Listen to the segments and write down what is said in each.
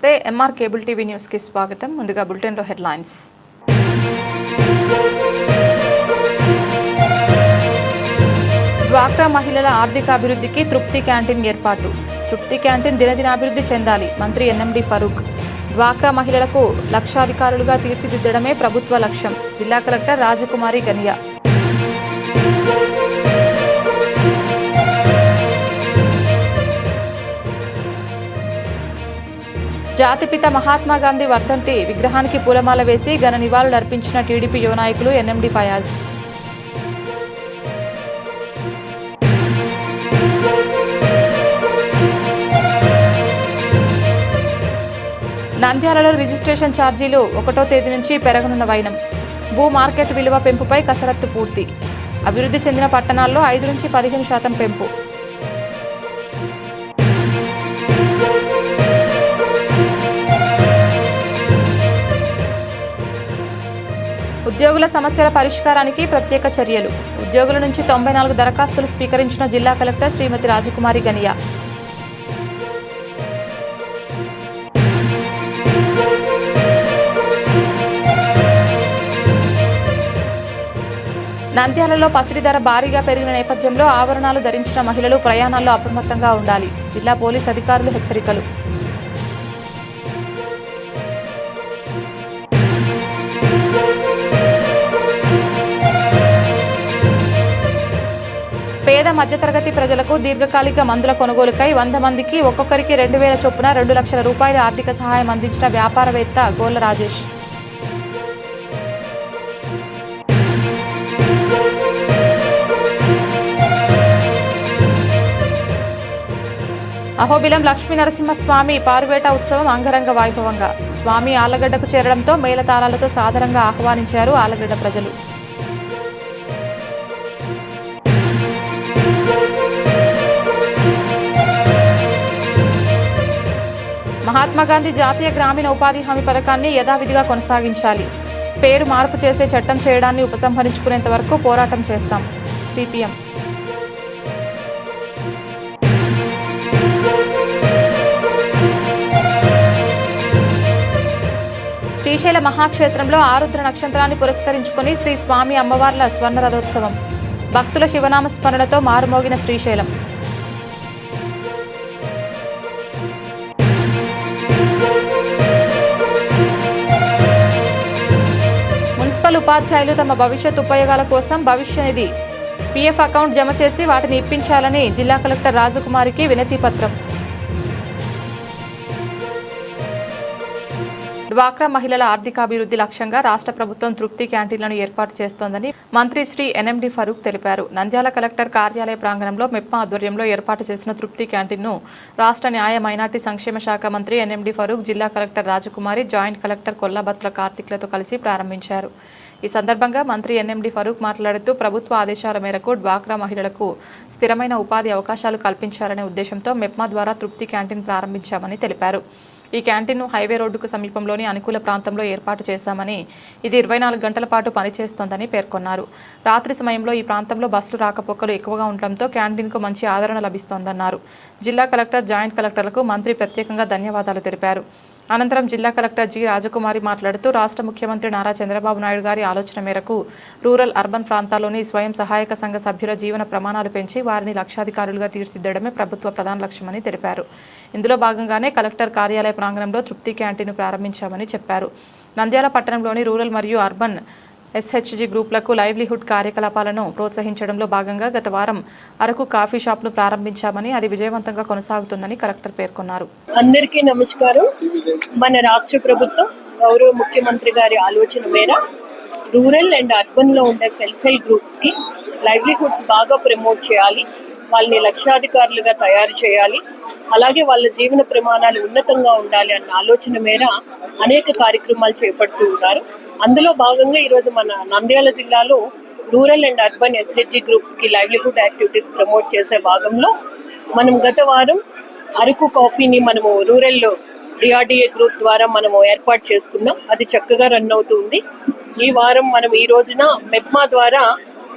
నమస్తే MR cable TV news కి స్వాగతం. ముందుగా బులెటిన్ లో హెడ్లైన్స్. డ్వాక్రా మహిళల ఆర్థిక అభివృద్ధికి తృప్తి క్యాంటీన్ ఏర్పాటు. తృప్తి క్యాంటీన్ దినదినాభివృద్ధి చెందాలి. మంత్రి ఎన్ఎండి ఫరూక్. డ్వాక్రా మహిళలకు లక్షాధికారులుగా తీర్చిదిద్దడమే ప్రభుత్వ లక్ష్యం. జిల్లా కలెక్టర్ రాజకుమారి గనియా. జాతిపిత మహాత్మా గాంధీ వర్ధంతి విగ్రహానికి పూలమాల వేసి ఘన నివాళులు అర్పించిన టీడీపీ యువ నాయకులు ఎన్ఎండి ఫయాజ్. నంద్యాలలో రిజిస్ట్రేషన్ ఛార్జీలు 1వ తేదీ నుంచి పెరగనున్న వైనం. భూ మార్కెట్ విలువ పెంపుపై కసరత్తు పూర్తి. అభివృద్ధి చెందిన పట్టణాల్లో 5 నుంచి 15% పెంపు. ఉద్యోగుల సమస్యల పరిష్కారానికి ప్రత్యేక చర్యలు. ఉద్యోగుల నుంచి 94 దరఖాస్తులు స్వీకరించిన జిల్లా కలెక్టర్ శ్రీమతి రాజకుమారి గనియా. నంద్యాలలో పసిడి ధర భారీగా పెరిగిన నేపథ్యంలో ఆభరణాలు ధరించిన మహిళలు ప్రయాణాల్లో అప్రమత్తంగా ఉండాలి. జిల్లా పోలీస్ అధికారులు హెచ్చరికలు. పేద మధ్యతరగతి ప్రజలకు దీర్ఘకాలిక మందుల కొనుగోలుకై 100 మందికి ఒక్కొక్కరికి 2,000 చొప్పున 2 లక్షల రూపాయల ఆర్థిక సహాయం అందించిన వ్యాపారవేత్త గోళ్ల రాజేష్. అహోబిలం లక్ష్మీ నరసింహస్వామి పారువేట ఉత్సవం అంగరంగ వైభవంగా. స్వామి ఆళ్లగడ్డకు చేరడంతో మేళతాళాలతో సాదరంగా ఆహ్వానించారు ఆళ్లగడ్డ ప్రజలు. మహాత్మా గాంధీ జాతీయ గ్రామీణ ఉపాధి హామీ పథకాన్ని యథావిధిగా కొనసాగించాలి. పేరు మార్పు చేసే చట్టం చేయడాన్ని ఉపసంహరించుకునేంత వరకు పోరాటం చేస్తాం. సిపిఎం. శ్రీశైల మహాక్షేత్రంలో ఆరుద్ర నక్షత్రాన్ని పురస్కరించుకుని శ్రీ స్వామి అమ్మవార్ల స్వర్ణ రథోత్సవం. భక్తుల శివనామ స్మరణతో మారుమోగిన శ్రీశైలం. మున్సిపల్ ఉపాధ్యాయులు తమ భవిష్యత్ ఉపయోగాల కోసం భవిష్య నిధి పిఎఫ్ అకౌంట్ జమ చేసి వాటిని ఇప్పించాలని జిల్లా కలెక్టర్ రాజకుమారికి వినతి పత్రం. డ్వాక్రా మహిళల ఆర్థికాభివృద్ధి లక్ష్యంగా రాష్ట్ర ప్రభుత్వం తృప్తి క్యాంటీన్లను ఏర్పాటు చేస్తోందని మంత్రి శ్రీ ఎన్ఎండి ఫరూక్ తెలిపారు. నంద్యాల కలెక్టర్ కార్యాలయ ప్రాంగణంలో మెప్మా ఆధ్వర్యంలో ఏర్పాటు చేసిన తృప్తి క్యాంటీన్ను రాష్ట్ర న్యాయ మైనార్టీ సంక్షేమ శాఖ మంత్రి ఎన్ఎండి ఫరూక్, జిల్లా కలెక్టర్ రాజకుమారి, జాయింట్ కలెక్టర్ కొల్లాబత్తుల కార్తిక్లతో కలిసి ప్రారంభించారు. ఈ సందర్భంగా మంత్రి ఎన్ఎండి ఫరూక్ మాట్లాడుతూ ప్రభుత్వ ఆదేశాల మేరకు డ్వాక్రా మహిళలకు స్థిరమైన ఉపాధి అవకాశాలు కల్పించాలనే ఉద్దేశంతో మెప్మా ద్వారా తృప్తి క్యాంటీన్ ప్రారంభించామని తెలిపారు. ఈ క్యాంటీన్ను హైవే రోడ్డుకు సమీపంలోని అనుకూల ప్రాంతంలో ఏర్పాటు చేశామని, ఇది 24 గంటల పాటు పనిచేస్తోందని పేర్కొన్నారు. రాత్రి సమయంలో ఈ ప్రాంతంలో బస్సులు రాకపోకలు ఎక్కువగా ఉండటంతో క్యాంటీన్కు మంచి ఆదరణ లభిస్తోందన్నారు. జిల్లా కలెక్టర్, జాయింట్ కలెక్టర్లకు మంత్రి ప్రత్యేకంగా ధన్యవాదాలు తెలిపారు. అనంతరం జిల్లా కలెక్టర్ జి రాజకుమారి మాట్లాడుతూ రాష్ట్ర ముఖ్యమంత్రి నారా చంద్రబాబు నాయుడు గారి ఆలోచన మేరకు రూరల్, అర్బన్ ప్రాంతాల్లోని స్వయం సహాయక సంఘ సభ్యుల జీవన ప్రమాణాలు పెంచి వారిని లక్షాధికారులుగా తీర్చిదిద్దడమే ప్రభుత్వ ప్రధాన లక్ష్యమని తెలిపారు. ఇందులో భాగంగానే కలెక్టర్ కార్యాలయ ప్రాంగణంలో తృప్తి క్యాంటీన్ను ప్రారంభించామని చెప్పారు. నంద్యాల పట్టణంలోని రూరల్ మరియు అర్బన్ ఎస్హెచ్జి గ్రూపులకు లైవ్లీహుడ్ కార్యకలాపాలను ప్రోత్సహించడంలో భాగంగా గత వారం అరకు కాఫీ షాప్ను ప్రారంభించామని, అది విజయవంతంగా కొనసాగుతుందని కలెక్టర్ పేర్కొన్నారు. అందరికీ నమస్కారం. మన రాష్ట్ర ప్రభుత్వం గౌరవ ముఖ్యమంత్రి గారి ఆలోచన మేర రూరల్ అండ్ అర్బన్ లో ఉండే సెల్ఫ్ హెల్ప్ గ్రూప్స్ కి లైవ్లీహుడ్స్ బాగా ప్రమోట్ చేయాలి, వాళ్ళని లక్షాధికారులుగా తయారు చేయాలి, అలాగే వాళ్ళ జీవన ప్రమాణాలు ఉన్నతంగా ఉండాలి అన్న ఆలోచన మేర అనేక కార్యక్రమాలు చేపడుతూ ఉన్నారు. అందులో భాగంగా ఈరోజు మన నంద్యాల జిల్లాలో rural and urban SHG groups కి లైవ్లీహుడ్ యాక్టివిటీస్ ప్రమోట్ చేసే భాగంలో మనం గత వారం అరకు కాఫీని మనము రూరల్లో డిఆర్డిఏ గ్రూప్ ద్వారా మనము ఏర్పాటు చేసుకున్నాం. అది చక్కగా రన్ అవుతుంది. ఈ వారం మనం ఈ రోజున మెప్మా ద్వారా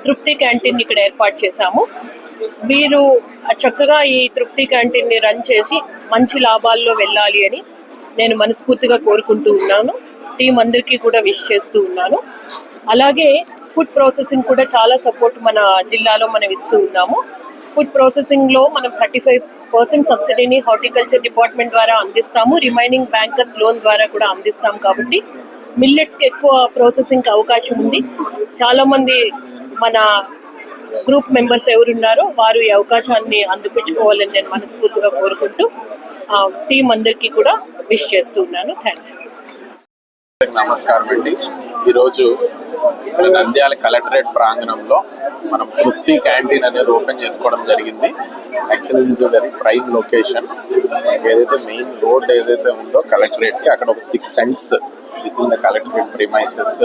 తృప్తి క్యాంటీన్ ఇక్కడ ఏర్పాటు చేశాము. వీరు చక్కగా ఈ తృప్తి క్యాంటీన్ ని రన్ చేసి మంచి లాభాల్లో వెళ్ళాలి అని నేను మనస్ఫూర్తిగా కోరుకుంటూ ఉన్నాను. టీం అందరికీ కూడా విష్ చేస్తూ ఉన్నాను. అలాగే ఫుడ్ ప్రాసెసింగ్ కూడా చాలా సపోర్ట్ మన జిల్లాలో మనం ఇస్తూ ఉన్నాము. ఫుడ్ ప్రాసెసింగ్లో మనం 35% సబ్సిడీని హార్టికల్చర్ డిపార్ట్మెంట్ ద్వారా అందిస్తాము. రిమైనింగ్ బ్యాంకర్స్ లోన్ ద్వారా కూడా అందిస్తాం. కాబట్టి మిల్లెట్స్కి ఎక్కువ ప్రాసెసింగ్కి అవకాశం ఉంది. చాలామంది మన గ్రూప్ మెంబర్స్ ఎవరున్నారో వారు ఈ అవకాశాన్ని అందిపుచ్చుకోవాలని నేను మనస్ఫూర్తిగా కోరుకుంటూ టీం అందరికీ కూడా విష్ చేస్తూ ఉన్నాను. Thank you. నమస్కారం అండి. ఈరోజు నంద్యాల కలెక్టరేట్ ప్రాంగణంలో మనం తృప్తి క్యాంటీన్ అనేది ఓపెన్ చేసుకోవడం జరిగింది. Actually this is very prime location. ఏదైతే మెయిన్ రోడ్ ఏదైతే ఉందో కలెక్టరేట్కి అక్కడ ఒక 6 cents with in the collectorate premises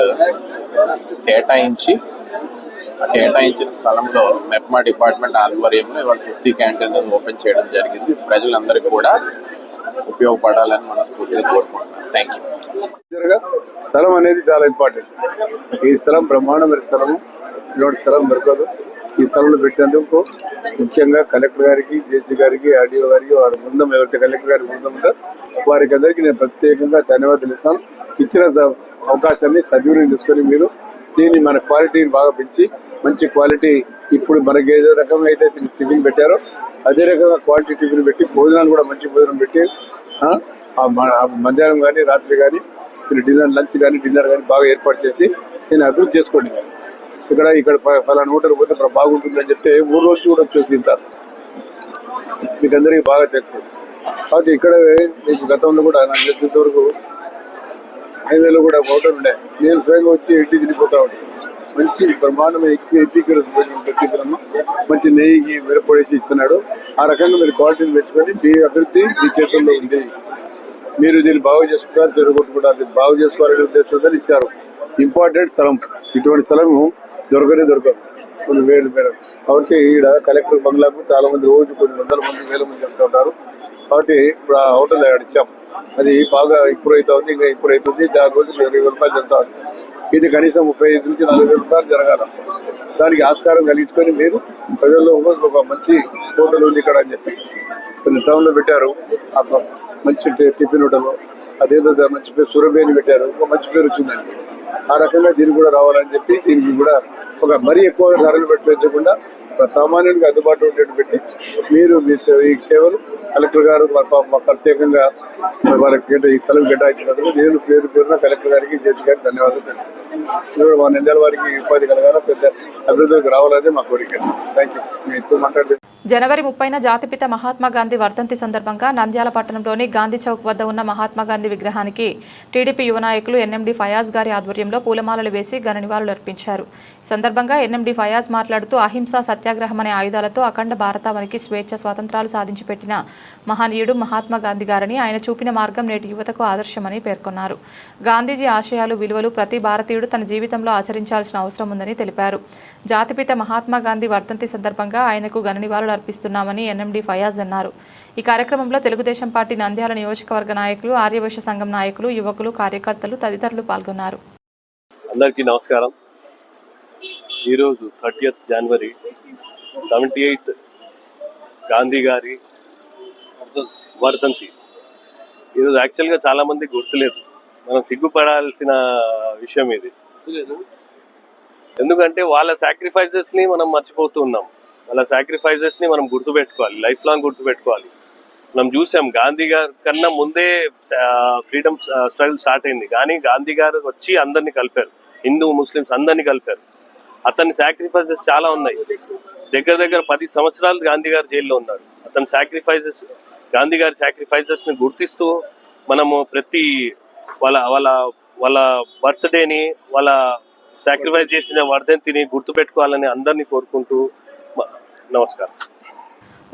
కేటాయించిన స్థలంలో మెప్మా డిపార్ట్మెంట్ ఆధ్వర్యంలో ఇవాళ తృప్తి క్యాంటీన్ అనేది ఓపెన్ చేయడం జరిగింది. ప్రజలందరికీ కూడా ఉపయోగపడాలని మనస్ఫూర్తిగా కోరుకుంటున్నాను. Thank you. స్థలం అనేది చాలా ఇంపార్టెంట్. ఈ స్థలం బ్రహ్మాండమైన స్థలము, ఇలాంటి స్థలం దొరకదు. ఈ స్థలంలో పెట్టేందుకు ముఖ్యంగా కలెక్టర్ గారికి, జేసీ గారికి, ఆర్డీఓ గారికి, వారి బృందం ఎవరైతే కలెక్టర్ గారి బృందం ఉందో వారికి అందరికీ నేను ప్రత్యేకంగా ధన్యవాదాలు ఇస్తాను. ఇచ్చిన అవకాశాన్ని సద్వినియోగం చేసుకొని మీరు దీన్ని మన క్వాలిటీని బాగా పెంచి మంచి క్వాలిటీ ఇప్పుడు మనకి ఏదో రకంగా అయితే టిఫిన్ పెట్టారో అదే రకంగా క్వాలిటీ టిఫిన్ పెట్టి భోజనాలు కూడా మంచి భోజనం పెట్టి మధ్యాహ్నం కానీ రాత్రి కానీ మీరు లంచ్ కానీ డిన్నర్ కానీ బాగా ఏర్పాటు చేసి నేను అభివృద్ధి చేసుకోండి. ఇక్కడ ఫలానా హోటల్ పోతే బాగుంటుందని చెప్తే ఊరు రోజు కూడా వచ్చేసి తింటారు. మీకు అందరికీ బాగా తెలుసు. కాబట్టి ఇక్కడ మీకు గతంలో కూడా నాకు తెలిసినంత వరకు హైవేలో కూడా హోటల్ ఉండే. నేను స్వయంగా వచ్చి ఇంటికి తినిపోతా ఉంటాను. మంచి బ్రహ్మాండమైన వ్యక్తిగతమ్మ మంచి నెయ్యికి మిరపొడేసి ఇస్తున్నాడు. ఆ రకంగా మీరు క్వాలిటీని పెంచుకొని మీ అభివృద్ధి మీ చేతుల్లో ఉంది. మీరు దీన్ని బాగు చేసుకుంటారు, చెరుగొట్టుకుంటారు. బాగు చేసుకోవాలనే ఉద్దేశంతో ఇచ్చారు. ఇంపార్టెంట్ స్థలం. ఇటువంటి స్థలము దొరకదు కొన్ని వేలు మేరకు. కాబట్టి ఈడ కలెక్టర్ బంగ్లాకు చాలా మంది రోజు కొన్ని వందల మంది, వేల మంది చెప్తూ ఉంటారు. కాబట్టి ఇప్పుడు ఆ హోటల్ ఇచ్చాం. అది బాగా ఇంప్రూవ్ అవుతా ఉంది. ఇంకా ఇంప్రూవ్ అవుతుంది. దాని రోజు 20,000 రూపాయలు జరుగుతా ఉంది. ఇది కనీసం 35,000 నుంచి 40,000 రూపాయలు జరగాల. దానికి ఆస్కారం కలిగించుకొని మీరు ప్రజల్లో ఒక మంచి హోటల్ ఉంది ఇక్కడ అని చెప్పి కొన్ని టౌన్లో పెట్టారు. మంచి టిఫిన్ హోటల్, అదేదో మంచి పేరు సురభేని పెట్టారు. ఒక మంచి పేరు వచ్చిందండి. ఆ రకంగా దీనికి కూడా రావాలని చెప్పి దీనికి కూడా ఒక మరీ ఎక్కువ ధరలు పెట్టకుండా సామాన్యుడికి అందుబాటులో ఉండేట్టు పెట్టి మీరు మీ ఈ సేవలు కలెక్టర్ గారు ప్రత్యేకంగా వాళ్ళకి ఈ స్థలం కేటాయించినందుకు నేను పేరున కలెక్టర్ గారికి, జడ్జి గారికి ధన్యవాదాలు తెలుసు. మా నంద్యాల వారికి ఉపాధి కలగాల, పెద్ద అభివృద్ధికి రావాలనేది మా కోరిక. Thank you. నేను ఎక్కువ మాట్లాడలేదు. జనవరి 30న జాతిపిత మహాత్మా గాంధీ వర్ధంతి సందర్భంగా నంద్యాల పట్టణంలోని గాంధీ చౌక్ వద్ద ఉన్న మహాత్మా గాంధీ విగ్రహానికి టీడీపీ యువ నాయకులు ఎన్ఎండి ఫయాజ్ గారి ఆధ్వర్యంలో పూలమాలలు వేసి ఘన నివాళులు అర్పించారు. ఈ సందర్భంగా ఎన్ఎండి ఫయాజ్ మాట్లాడుతూ అహింస సత్యాగ్రహం అనే ఆయుధాలతో అఖండ భారతావనికి స్వేచ్ఛ స్వాతంత్రాలు సాధించి పెట్టిన మహనీయుడు మహాత్మా గాంధీ గారని, ఆయన చూపిన మార్గం నేటి యువతకు ఆదర్శమని పేర్కొన్నారు. గాంధీజీ ఆశయాలు, విలువలు ప్రతి భారతీయుడు తన జీవితంలో ఆచరించాల్సిన అవసరం ఉందని తెలిపారు. జాతిపిత మహాత్మా గాంధీ వర్ధంతి సందర్భంగా ఆయనకు ఘన నివాళులు అర్పిస్తున్నామని ఎన్ఎండి ఫయాజ్ అన్నారు. ఈ కార్యక్రమంలో తెలుగుదేశం పార్టీ నంద్యాల నియోజకవర్గ నాయకులు, ఆర్యవైశ్య సంఘం నాయకులు, యువకులు, కార్యకర్తలు తదితరులు పాల్గొన్నారు. అందరికీ నమస్కారం. ఈరోజు 30th జనవరి 78th గాంధీ గారి వర్ధంతి. ఈరోజు యాక్చువల్గా చాలా మంది గుర్తులేదు. మనం సిగ్గుపడాల్సిన విషయం ఇది. ఎందుకంటే వాళ్ళ సాక్రిఫైజెస్ని మనం మర్చిపోతూ ఉన్నాం. వాళ్ళ సాక్రిఫైజెస్ని మనం గుర్తుపెట్టుకోవాలి, లైఫ్ లాంగ్ గుర్తుపెట్టుకోవాలి. మనం చూసాం గాంధీ గారి కన్నా ముందే ఫ్రీడమ్ స్ట్రగుల్ స్టార్ట్ అయింది. కానీ గాంధీ గారు వచ్చి అందరినీ కలిపారు, హిందూ ముస్లిమ్స్ అందరినీ కలిపారు. అతని సాక్రిఫైజెస్ చాలా ఉన్నాయి. దగ్గర 10 సంవత్సరాలు గాంధీ గారు జైల్లో ఉన్నారు. అతని సాక్రిఫైజెస్, గాంధీ గారి సాక్రిఫైజెస్ని గుర్తిస్తూ మనము ప్రతి వాళ్ళ బర్త్డేని, వాళ్ళ సాక్రిఫైస్ చేసిన వర్ధంతిని గుర్తుపెట్టుకోవాలని అందరినీ కోరుకుంటూ నమస్కారం.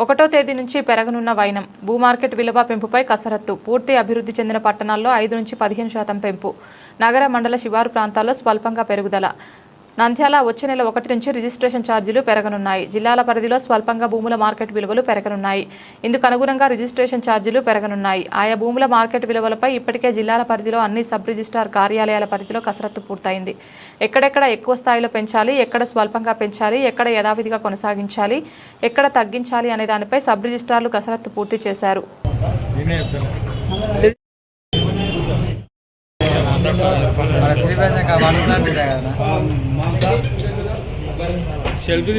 1వ తేదీ నుంచి పెరగనున్న వైనం, భూ మార్కెట్ విలువ పెంపుపై కసరత్తు, పూర్తి అభివృద్ధి చెందిన పట్టణాల్లో 5 నుంచి 15% పెంపు, నగర మండల శివారు ప్రాంతాల్లో స్వల్పంగా పెరుగుదల. నంద్యాల వచ్చే నెల 1 నుంచి రిజిస్ట్రేషన్ ఛార్జీలు పెరగనున్నాయి. జిల్లాల పరిధిలో స్వల్పంగా భూముల మార్కెట్ విలువలు పెరగనున్నాయి. ఇందుకు అనుగుణంగా రిజిస్ట్రేషన్ ఛార్జీలు పెరగనున్నాయి. ఆయా భూముల మార్కెట్ విలువలపై ఇప్పటికే జిల్లాల పరిధిలో అన్ని సబ్ రిజిస్ట్రార్ కార్యాలయాల పరిధిలో కసరత్తు పూర్తయింది. ఎక్కడెక్కడ ఎక్కువ స్థాయిలో పెంచాలి, ఎక్కడ స్వల్పంగా పెంచాలి, ఎక్కడ యథావిధిగా కొనసాగించాలి, ఎక్కడ తగ్గించాలి అనే దానిపై సబ్ రిజిస్ట్రార్లు కసరత్తు పూర్తి చేశారు. మన శ్రీపేట వండుకుంటే కదా సెల్ఫీ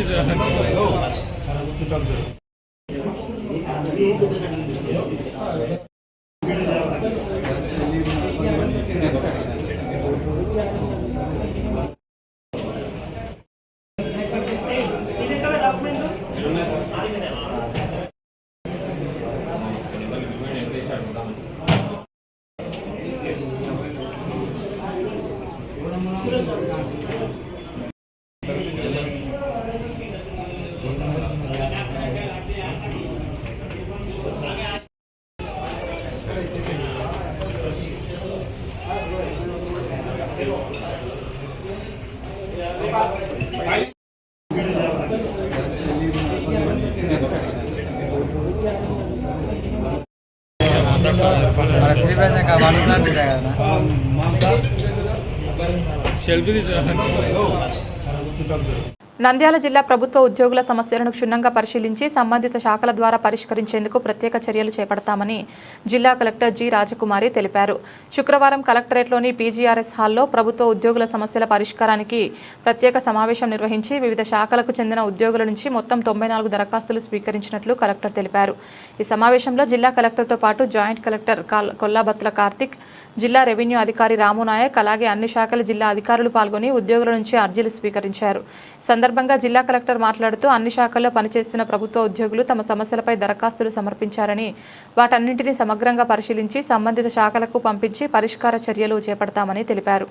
మన శ్రీపేట వండుకుంటే కదా సెల్ఫీ నంద్యాల జిల్లా ప్రభుత్వ ఉద్యోగుల సమస్యలను క్షుణ్ణంగా పరిశీలించి సంబంధిత శాఖల ద్వారా పరిష్కరించేందుకు ప్రత్యేక చర్యలు చేపడతామని జిల్లా కలెక్టర్ జి రాజకుమారి తెలిపారు. శుక్రవారం కలెక్టరేట్లోని పీజీఆర్ఎస్ హాల్లో ప్రభుత్వ ఉద్యోగుల సమస్యల పరిష్కారానికి ప్రత్యేక సమావేశం నిర్వహించి వివిధ శాఖలకు చెందిన ఉద్యోగుల నుంచి మొత్తం 94 దరఖాస్తులు స్వీకరించినట్లు కలెక్టర్ తెలిపారు. ఈ సమావేశంలో జిల్లా కలెక్టర్తో పాటు జాయింట్ కలెక్టర్ కొల్లాబత్ల కార్తిక్, జిల్లా రెవెన్యూ అధికారి రామునాయక్, అలాగే అన్ని శాఖల జిల్లా అధికారులు పాల్గొని ఉద్యోగుల నుంచి అర్జీలు స్వీకరించారు. సందర్భంగా జిల్లా కలెక్టర్ మాట్లాడుతూ అన్ని శాఖల్లో పనిచేస్తున్న ప్రభుత్వ ఉద్యోగులు తమ సమస్యలపై దరఖాస్తులు సమర్పించారని, వాటన్నింటినీ సమగ్రంగా పరిశీలించి సంబంధిత శాఖలకు పంపించి పరిష్కార చర్యలు చేపడతామని తెలిపారు.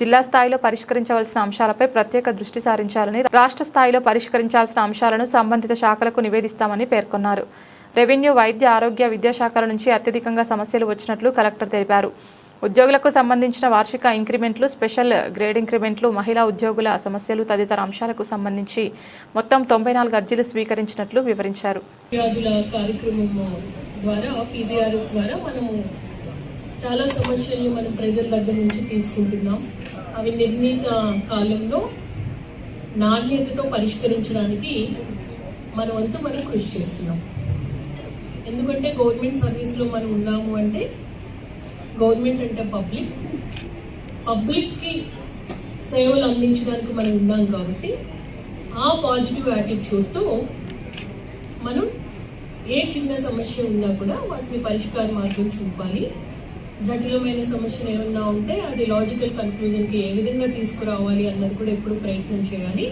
జిల్లా స్థాయిలో పరిష్కరించవలసిన అంశాలపై ప్రత్యేక దృష్టి సారించాలని, రాష్ట్ర స్థాయిలో పరిష్కరించాల్సిన అంశాలను సంబంధిత శాఖలకు నివేదిస్తామని పేర్కొన్నారు. రెవెన్యూ, వైద్య, ఆరోగ్య, విద్యాశాఖల నుంచి అత్యధికంగా సమస్యలు వచ్చినట్లు కలెక్టర్ తెలిపారు. ఉద్యోగులకు సంబంధించిన వార్షిక ఇంక్రిమెంట్లు, స్పెషల్ గ్రేడ్ ఇంక్రిమెంట్లు, మహిళా ఉద్యోగుల సమస్యలు తదితర అంశాలకు సంబంధించి మొత్తం 94 అర్జీలు స్వీకరించినట్లు వివరించారు. కార్యక్రమం ద్వారా పీజీఆర్ఎస్ ద్వారా మనము చాలా సమస్యలను మనం ప్రజల దగ్గర నుంచి తీసుకుంటున్నాం. అవి నిర్ణీత కాలంలో నాణ్యతతో పరిష్కరించడానికి మన వంతు మనం కృషి చేస్తున్నాం. ఎందుకంటే గవర్నమెంట్ సర్వీస్లో మనం ఉన్నాము అంటే గవర్నమెంట్ అంటే పబ్లిక్కి సేవలు అందించడానికి మనం ఉన్నాం కాబట్టి ఆ పాజిటివ్ యాటిట్యూడ్తో మనం ఏ చిన్న సమస్య ఉన్నా కూడా వాటిని పరిష్కార మార్గం చూపాలి. జటిలమైన సమస్యలు ఏమన్నా ఉంటే అది లాజికల్ కన్క్లూజన్కి ఏ విధంగా తీసుకురావాలి అన్నది కూడా ఎప్పుడు ప్రయత్నం చేయాలి.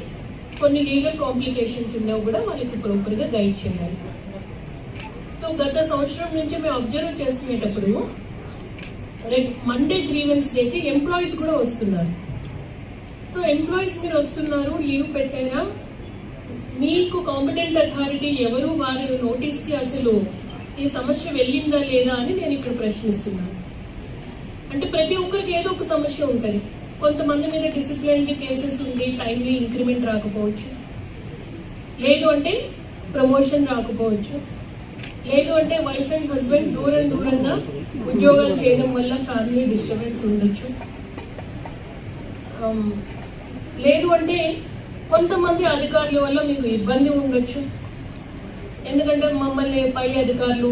కొన్ని లీగల్ కాంప్లికేషన్స్ ఉన్నవి కూడా వాళ్ళకి ప్రాపర్గా గైడ్ చేయాలి. సో గత సంవత్సరం నుంచి మేము అబ్జర్వ్ చేస్తునేటప్పుడు మండే గ్రీవెన్స్ డేకి ఎంప్లాయీస్ కూడా వస్తున్నారు. సో ఎంప్లాయీస్ మీరు వస్తున్నారు, లీవ్ పెట్టైనా మీకు కాంపిటెంట్ అథారిటీ ఎవరు వారి నోటీస్కి అసలు ఈ సమస్య వెళ్ళిందా లేదా అని నేను ఇక్కడ ప్రశ్నిస్తున్నాను. అంటే ప్రతి ఒక్కరికి ఏదో ఒక సమస్య ఉంటుంది. కొంతమంది మీద డిసిప్లినరీ కేసెస్ ఉండి టైమ్లీ ఇంక్రిమెంట్ రాకపోవచ్చు, లేదు అంటే ప్రమోషన్ రాకపోవచ్చు, లేదు అంటే వైఫ్ అండ్ హస్బెండ్ దూరంగా ఉద్యోగాలు చేయడం వల్ల ఫ్యామిలీ డిస్టర్బెన్స్ ఉండొచ్చు, లేదు అంటే కొంతమంది అధికారుల వల్ల మీకు ఇబ్బంది ఉండొచ్చు. ఎందుకంటే మమ్మల్ని పై అధికారులు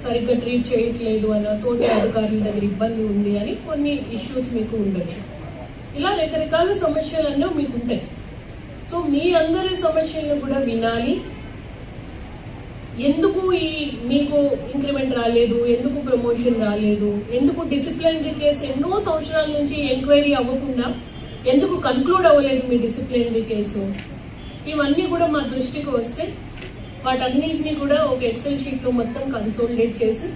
సరిగ్గా ట్రీట్ చేయట్లేదు అన్న, తోటి అధికారుల దగ్గర ఇబ్బంది ఉంది అని కొన్ని ఇష్యూస్ మీకు ఉండొచ్చు. ఇలా రకరకాల సమస్యలన్నీ మీకు ఉంటాయి. సో మీ అందరి సమస్యలను కూడా వినాలి. ఎందుకు మీకు ఇంక్రిమెంట్ రాలేదు, ఎందుకు ప్రమోషన్ రాలేదు, ఎందుకు డిసిప్లినరీ కేసు ఎన్నో సంవత్సరాల నుంచి ఎంక్వైరీ అవ్వకుండా ఎందుకు కన్క్లూడ్ అవ్వలేదు మీ డిసిప్లినరీ కేసు, ఇవన్నీ కూడా మా దృష్టికి వస్తే వాటన్నింటినీ కూడా ఒక ఎక్సెల్ షీట్లో మొత్తం కన్సోలిడేట్ చేసి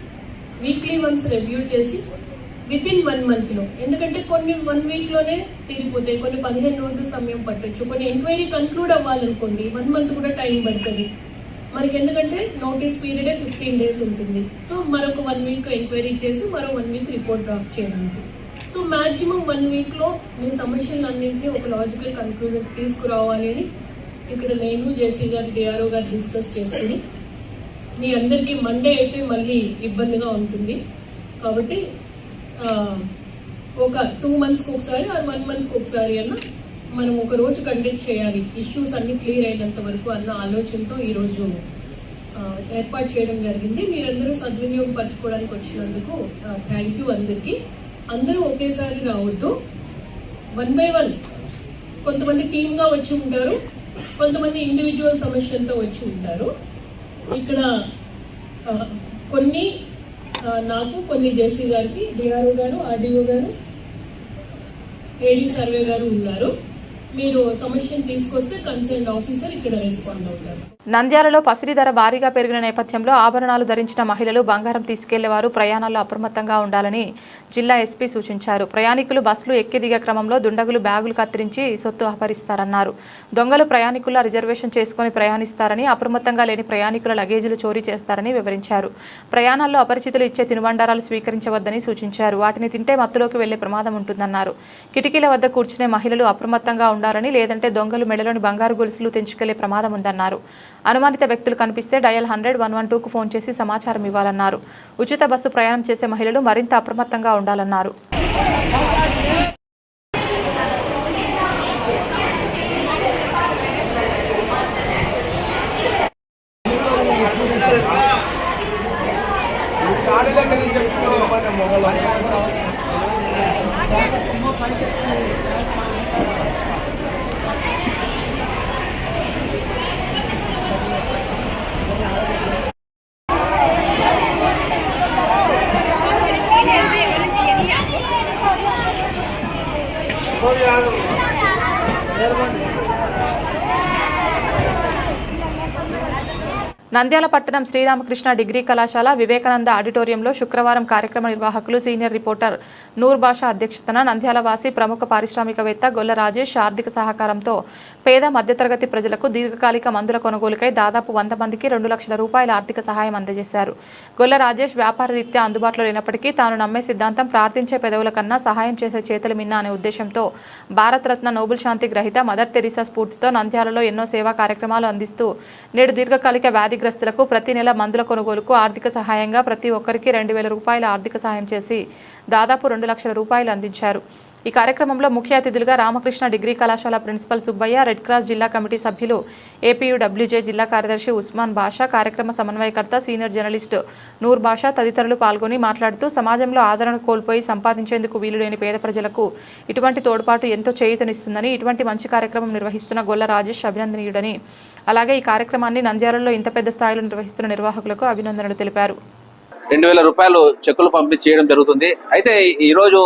వీక్లీ వన్స్ రివ్యూ చేసి వితిన్ 1 monthలో, ఎందుకంటే కొన్ని 1 weekలోనే తీరిపోతాయి, కొన్ని 15 రోజులు సమయం పట్టచ్చు, కొన్ని ఎంక్వైరీ కన్క్లూడ్ అవ్వాలనుకోండి 1 month కూడా టైం పడుతుంది మనకి. ఎందుకంటే నోటీస్ పీరియడే 15 days ఉంటుంది. సో మరొక 1 week ఎంక్వైరీ చేసి మరో 1 week రిపోర్ట్ డ్రాఫ్ట్ చేయడానికి. సో మ్యాక్సిమం 1 weekలో మీ సమస్యలన్నింటినీ ఒక లాజికల్ కన్క్లూజన్ తీసుకురావాలి అని ఇక్కడ నేను జేసీ గారు, డిఆర్ఓ గారు డిస్కస్ చేసుకుని మీ అందరికీ మండే అయితే మళ్ళీ ఇబ్బందిగా ఉంటుంది కాబట్టి ఒక 2 monthsకి ఒకసారి 1 monthకి ఒకసారి అన్న మనం ఒక రోజు కండక్ట్ చేయాలి, ఇష్యూస్ అన్ని క్లియర్ అయినంత వరకు అన్న ఆలోచనతో ఈరోజు ఏర్పాటు చేయడం జరిగింది. మీరందరూ సద్వినియోగపరచుకోవడానికి వచ్చినందుకు థ్యాంక్ యూ అందరికీ. అందరూ ఒకేసారి రావద్దు, 1 by 1. కొంతమంది టీమ్గా వచ్చి ఉంటారు, కొంతమంది ఇండివిజువల్ సమస్యలతో వచ్చి ఉంటారు. ఇక్కడ కొన్ని నాకు, కొన్ని జేసీ గారికి, డిఆర్ఓ గారు, ఆర్డీఓ గారు, ఏడీ సర్వే గారు ఉన్నారు. మీరు సమస్యను తీసుకొస్తే కన్సర్న్ ఆఫీసర్ ఇక్కడ రెస్పాండ్ అవుతారు. నంద్యాలలో పసిడి ధర భారీగా పెరిగిన నేపథ్యంలో ఆభరణాలు ధరించిన మహిళలు బంగారం తీసుకెళ్లేవారు ప్రయాణాల్లో అప్రమత్తంగా ఉండాలని జిల్లా ఎస్పీ సూచించారు. ప్రయాణికులు బస్సులు ఎక్కి దిగే క్రమంలో దుండగులు బ్యాగులు కత్తిరించి సొత్తు అపహరిస్తారన్నారు. దొంగలు ప్రయాణికుల రిజర్వేషన్ చేసుకుని ప్రయాణిస్తారని, అప్రమత్తంగా లేని ప్రయాణికుల లగేజీలు చోరీ చేస్తారని వివరించారు. ప్రయాణాల్లో అపరిచితులు ఇచ్చే తినుబండారాలు స్వీకరించవద్దని సూచించారు. వాటిని తింటే మత్తులోకి వెళ్లే ప్రమాదం ఉంటుందన్నారు. కిటికీల వద్ద కూర్చునే మహిళలు అప్రమత్తంగా ఉండాలని, లేదంటే దొంగలు మెడలోని బంగారు గొలుసులు తెంచుకెళ్లే ప్రమాదం ఉందన్నారు. అనుమానిత వ్యక్తులు కనిపిస్తే డయల్ 100-112కు ఫోన్ చేసి సమాచారం ఇవ్వాలన్నారు. ఉచిత బస్సు ప్రయాణం చేసే మహిళలు మరింత అప్రమత్తంగా ఉండాలన్నారు. నంద్యాల పట్టణం శ్రీరామకృష్ణ డిగ్రీ కళాశాల వివేకానంద ఆడిటోరియంలో శుక్రవారం కార్యక్రమ నిర్వాహకులు సీనియర్ రిపోర్టర్ నూర్ బాషా అధ్యక్షతన నంద్యాల వాసి ప్రముఖ పారిశ్రామికవేత్త గొల్ల రాజేష్ ఆర్థిక సహకారంతో పేద మధ్యతరగతి ప్రజలకు దీర్ఘకాలిక మందుల కొనుగోలుకై దాదాపు 100 మందికి 2 లక్షల రూపాయల ఆర్థిక సహాయం అందజేశారు. గొల్ల రాజేష్ వ్యాపార రీత్యా అందుబాటులో లేనప్పటికీ తాను నమ్మే సిద్ధాంతం ప్రార్థించే పెదవుల కన్నా సహాయం చేసే చేతులు మిన్న అనే ఉద్దేశంతో భారతరత్న నోబెల్ శాంతి గ్రహీత మదర్ తెరీసా స్ఫూర్తితో నంద్యాలలో ఎన్నో సేవా కార్యక్రమాలు అందిస్తూ నేడు దీర్ఘకాలిక వ్యాధిగ్రస్తులకు ప్రతి నెల మందుల కొనుగోలుకు ఆర్థిక సహాయంగా ప్రతి ఒక్కరికి 2,000 రూపాయల ఆర్థిక సహాయం చేసి దాదాపు 2 లక్షల రూపాయలు అందించారు. ఈ కార్యక్రమంలో ముఖ్య అతిథులుగా రామకృష్ణ డిగ్రీ కళాశాల ప్రిన్సిపల్ సుబ్బయ్య, రెడ్ క్రాస్ జిల్లా కమిటీ సభ్యులు ఏపీయూడబ్ల్యూజే జిల్లా కార్యదర్శి ఉస్మాన్ బాషా, కార్యక్రమ సమన్వయకర్త సీనియర్ జర్నలిస్ట్ నూర్ బాషా తదితరులు పాల్గొని మాట్లాడుతూ సమాజంలో ఆదరణ కోల్పోయి సంపాదించేందుకు వీలులేని పేద ప్రజలకు ఇటువంటి తోడ్పాటు ఎంతో చేయూతనిస్తుందని, ఇటువంటి మంచి కార్యక్రమం నిర్వహిస్తున్న గొల్ల రాజేష్ అభినందనీయుడని, అలాగే ఈ కార్యక్రమాన్ని నంద్యాలలో ఇంత పెద్ద స్థాయిలో నిర్వహిస్తున్న నిర్వాహకులకు అభినందనలు తెలిపారు. 2,000 రూపాయలు చెక్కులు పంపిణీ చేయడం జరుగుతుంది. అయితే ఈరోజు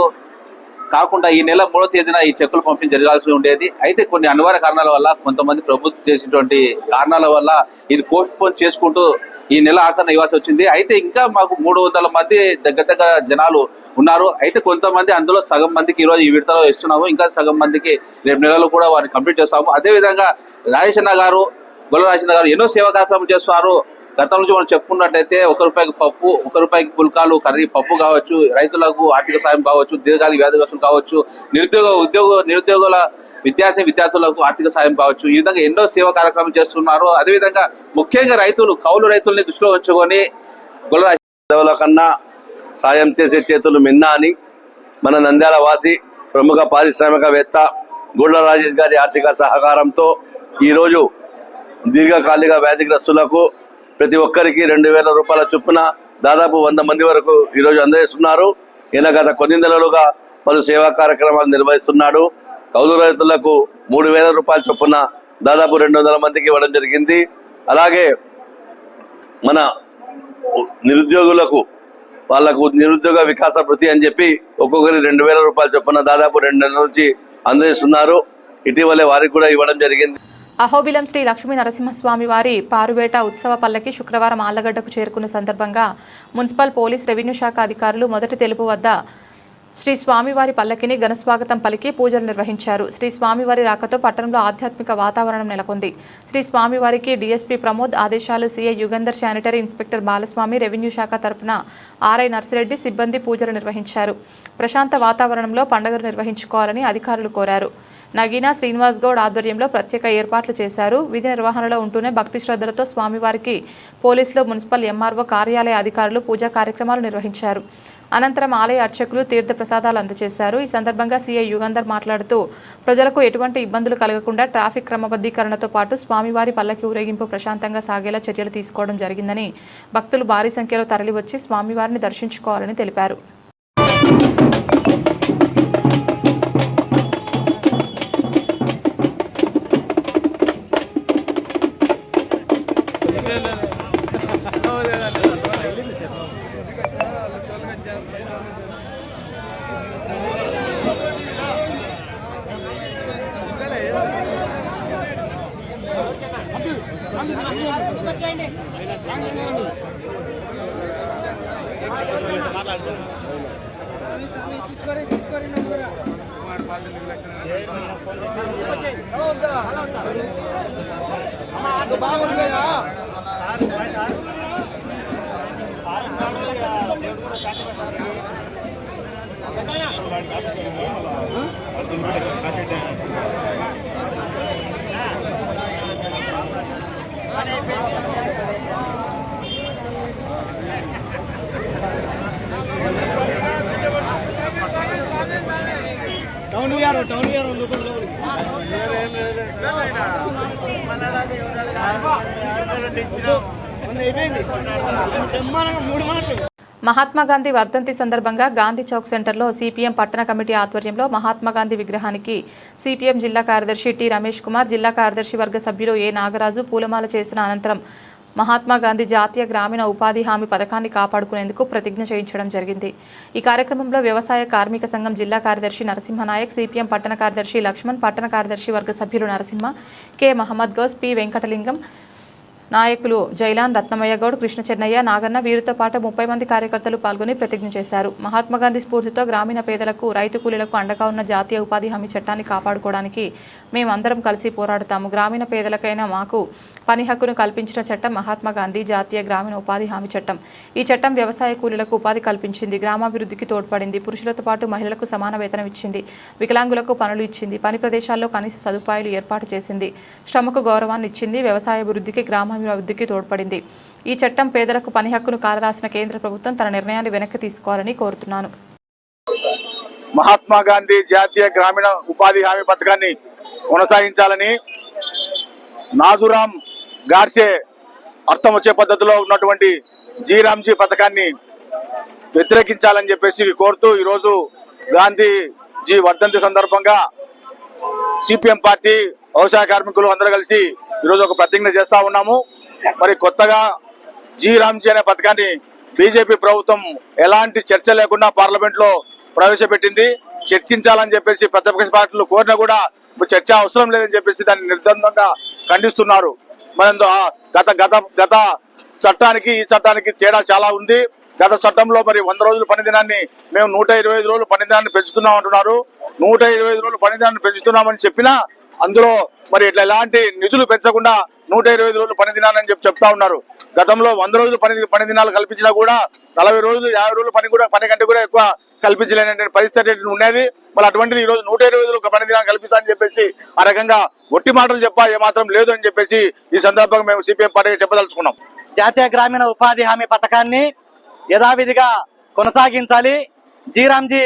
కాకుండా ఈ నెల 3వ తేదీన ఈ చెక్కులు పంపిణీ జరగాల్సి ఉండేది. అయితే కొన్ని అనివార్య కారణాల వల్ల, కొంతమంది ప్రభుత్వం చేసినటువంటి కారణాల వల్ల ఇది పోస్ట్ పోన్ చేసుకుంటూ ఈ నెల ఆఖరణ ఇవ్వాల్సి వచ్చింది. అయితే ఇంకా మాకు 300 మంది దగ్గర జనాలు ఉన్నారు. అయితే కొంతమంది అందులో సగం మందికి ఈరోజు ఈ విడతలో ఇస్తున్నాము, ఇంకా సగం మందికి రేపు నెలలో కూడా వారిని కంప్లీట్ చేస్తాము. అదేవిధంగా రాజేష్ గారు, గొల్ల రాజేష్ గారు ఎన్నో సేవా కార్యక్రమాలు చేస్తున్నారు. గతం నుంచి మనం చెప్పుకున్నట్లయితే 1 రూపాయికి పప్పు, 1 రూపాయికి పుల్కాలు, కర్రీ పప్పు కావచ్చు, రైతులకు ఆర్థిక సాయం కావచ్చు, దీర్ఘకాలిక వ్యాధిగ్రస్తులు కావచ్చు, నిరుద్యోగుల విద్యార్థులకు ఆర్థిక సాయం కావచ్చు, ఈ విధంగా ఎన్నో సేవా కార్యక్రమాలు చేస్తున్నారు. అదేవిధంగా ముఖ్యంగా కౌలు రైతుల్ని దృష్టిలో ఉంచుకొని గొల్ల కన్నా సాయం చేసే చేతులు మిన్నా అని మన నంద్యాల వాసి ప్రముఖ పారిశ్రామికవేత్త గొల్ల రాజేష్ గారి ఆర్థిక సహకారంతో ఈరోజు దీర్ఘకాలిక వ్యాధిగ్రస్తులకు ప్రతి ఒక్కరికి 2,000 రూపాయల చొప్పున దాదాపు 100 మంది వరకు ఈరోజు అందజేస్తున్నారు. ఇలా గత కొన్ని నెలలుగా పలు సేవా కార్యక్రమాలు నిర్వహిస్తున్నాడు. కౌలు రైతులకు 3,000 రూపాయల చొప్పున దాదాపు 200 మందికి ఇవ్వడం జరిగింది. అలాగే మన నిరుద్యోగులకు వాళ్లకు నిరుద్యోగ వికాస భృతి అని చెప్పి ఒక్కొక్కరి 2,000 రూపాయల చొప్పున దాదాపు 2 నెలల నుంచి అందజేస్తున్నారు. ఇటీవలే వారికి కూడా ఇవ్వడం జరిగింది. అహోబిలం శ్రీ లక్ష్మీ నరసింహస్వామి వారి పారువేట ఉత్సవ పల్లకి శుక్రవారం ఆళ్లగడ్డకు చేరుకున్న సందర్భంగా మున్సిపల్ పోలీస్ రెవెన్యూ శాఖ అధికారులు మొదటి తెలుపు వద్ద శ్రీ స్వామివారి పల్లకిని ఘనస్వాగతం పలికి పూజలు నిర్వహించారు. శ్రీ స్వామివారి రాకతో పట్టణంలో ఆధ్యాత్మిక వాతావరణం నెలకొంది. శ్రీ స్వామివారికి డీఎస్పీ ప్రమోద్ ఆదేశాలు, CI Yugandhar, sanitary inspector Balaswamy, revenue శాఖ తరపున ఆర్ఐ నర్సిరెడ్డి సిబ్బంది పూజలు నిర్వహించారు. ప్రశాంత వాతావరణంలో పండుగలు నిర్వహించుకోవాలని అధికారులు కోరారు. నగీనా శ్రీనివాస్ గౌడ్ ఆధ్వర్యంలో ప్రత్యేక ఏర్పాట్లు చేశారు. విధి నిర్వహణలో ఉంటూనే భక్తి శ్రద్ధలతో స్వామివారికి పోలీసులు, మున్సిపల్ ఎంఆర్ఓ కార్యాలయ అధికారులు పూజా కార్యక్రమాలు నిర్వహించారు. అనంతరం ఆలయ అర్చకులు తీర్థ ప్రసాదాలు అందజేశారు. ఈ సందర్భంగా సీఐ యుగంధర్ మాట్లాడుతూ ప్రజలకు ఎటువంటి ఇబ్బందులు కలగకుండా ట్రాఫిక్ క్రమబద్ధీకరణతో పాటు స్వామివారి పల్లకి ఊరేగింపు ప్రశాంతంగా సాగేలా చర్యలు తీసుకోవడం జరిగిందని, భక్తులు భారీ సంఖ్యలో తరలివచ్చి స్వామివారిని దర్శించుకోవాలని తెలిపారు. మహాత్మా గాంధీ వర్ధంతి సందర్భంగా గాంధీ చౌక్ సెంటర్లో సిపిఎం పట్టణ కమిటీ ఆధ్వర్యంలో మహాత్మా గాంధీ విగ్రహానికి సిపిఎం జిల్లా కార్యదర్శి టి రమేష్ కుమార్, జిల్లా కార్యదర్శి వర్గ సభ్యులు ఏ నాగరాజు పూలమాల చేసిన అనంతరం మహాత్మా గాంధీ జాతీయ గ్రామీణ ఉపాధి హామీ పథకాన్ని కాపాడుకునేందుకు ప్రతిజ్ఞ చేయించడం జరిగింది. ఈ కార్యక్రమంలో వ్యవసాయ కార్మిక సంఘం జిల్లా కార్యదర్శి నరసింహనాయక్, సిపిఎం పట్టణ కార్యదర్శి లక్ష్మణ్, పట్టణ కార్యదర్శి వర్గ సభ్యులు నరసింహ, కె మహమ్మద్ గౌస్, పి వెంకటలింగం, నాయకులు జైలాన్, రత్నమయ్య గౌడ్, కృష్ణ చెన్నయ్య, నాగన్న, వీరితో పాటు 30 మంది కార్యకర్తలు పాల్గొని ప్రతిజ్ఞ చేశారు. మహాత్మా గాంధీ స్ఫూర్తితో గ్రామీణ పేదలకు, రైతు కూలీలకు అండగా ఉన్న జాతీయ ఉపాధి హామీ చట్టాన్ని కాపాడుకోవడానికి మేమందరం కలిసి పోరాడతాము. గ్రామీణ పేదలకైనా మాకు పని హక్కును కల్పించిన చట్టం మహాత్మా గాంధీ జాతీయ గ్రామీణ ఉపాధి హామీ చట్టం. ఈ చట్టం వ్యవసాయ కూలీలకు ఉపాధి కల్పించింది, గ్రామాభివృద్ధికి తోడ్పడింది, పురుషులతో పాటు మహిళలకు సమాన వేతనం ఇచ్చింది, వికలాంగులకు పనులు ఇచ్చింది, పని ప్రదేశాల్లో కనీస సదుపాయాలు ఏర్పాటు చేసింది, శ్రమకు గౌరవాన్ని ఇచ్చింది, వ్యవసాయ అభివృద్ధికి, గ్రామాభివృద్ధికి తోడ్పడింది. ఈ చట్టం పేదలకు పని హక్కును కాలరాసిన కేంద్ర ప్రభుత్వం తన నిర్ణయాన్ని వెనక్కి తీసుకోవాలని కోరుతున్నాను. మహాత్మా గాంధీ జాతీయ గ్రామీణ ఉపాధి హామీ పథకాన్ని కొనసాగించాలని, నాథురామ్ గాడ్సే అర్థం వచ్చే పద్ధతిలో ఉన్నటువంటి జీరామ్జీ పథకాన్ని వ్యతిరేకించాలని చెప్పేసి కోరుతూ ఈరోజు గాంధీజీ వర్ధంతి సందర్భంగా సిపిఎం పార్టీ, వ్యవసాయ కార్మికులు అందరూ కలిసి ఈరోజు ఒక ప్రతిజ్ఞ చేస్తా ఉన్నాము. మరి కొత్తగా జీరామ్జీ అనే పథకాన్ని బీజేపీ ప్రభుత్వం ఎలాంటి చర్చ లేకుండా పార్లమెంట్ లో ప్రవేశపెట్టింది. చర్చించాలని చెప్పేసి ప్రతిపక్ష పార్టీలు కోరినా కూడా చర్చ అవసరం లేదని చెప్పేసి దాన్ని నిర్బంధంగా ఖండిస్తున్నారు. మరి గత చట్టానికి ఈ చట్టానికి తేడా చాలా ఉంది. గత చట్టంలో మరి 100 రోజుల పని దినాన్ని మేము 125 రోజులు పని దినాన్ని పెంచుతున్నాం అంటున్నారు. 125 రోజులు పని దినాన్ని పెంచుతున్నామని చెప్పినా అందులో మరి ఇట్లా ఎలాంటి నిధులు పెంచకుండా 125 రోజులు పని దినాలని చెప్తా ఉన్నారు. గతంలో 100 రోజులు పని దినాలు కల్పించినా కూడా 40 రోజులు 50 రోజులు పని కంటే కూడా ఎక్కువ కల్పించలేని పరిస్థితి ఉండేది. మరి అటువంటిది ఈ రోజు 120 రోజులు పని దినాన్ని కల్పిస్తామని చెప్పేసి ఆ రకంగా ఒట్టి మాటలు ఏమాత్రం లేదు అని చెప్పేసి ఈ సందర్భంగా మేము సిపిఎం పార్టీకి చెప్పదలుచుకున్నాం. జాతీయ గ్రామీణ ఉపాధి హామీ పథకాన్ని యథావిధిగా కొనసాగించాలి. జీరామ్జీ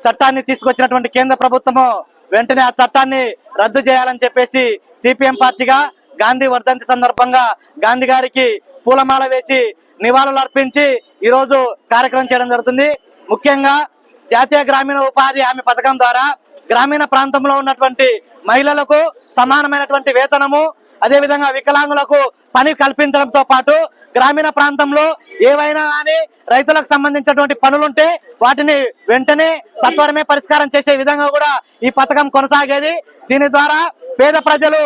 చట్టాన్ని తీసుకొచ్చినటువంటి కేంద్ర ప్రభుత్వము వెంటనే ఆ చట్టాన్ని రద్దు చేయాలని చెప్పేసి సిపిఎం పార్టీగా గాంధీ వర్ధంతి సందర్భంగా గాంధీ గారికి పూలమాల వేసి నివాళులు అర్పించి ఈరోజు కార్యక్రమం చేయడం జరుగుతుంది. ముఖ్యంగా జాతీయ గ్రామీణ ఉపాధి హామీ పథకం ద్వారా గ్రామీణ ప్రాంతంలో ఉన్నటువంటి మహిళలకు సమానమైనటువంటి వేతనము, అదేవిధంగా వికలాంగులకు పని కల్పించడంతో పాటు గ్రామీణ ప్రాంతంలో ఏవైనా కానీ రైతులకు సంబంధించినటువంటి పనులుంటే వాటిని వెంటనే సత్వరమే పరిష్కారం చేసే విధంగా కూడా ఈ పథకం కొనసాగేది. దీని ద్వారా పేద ప్రజలు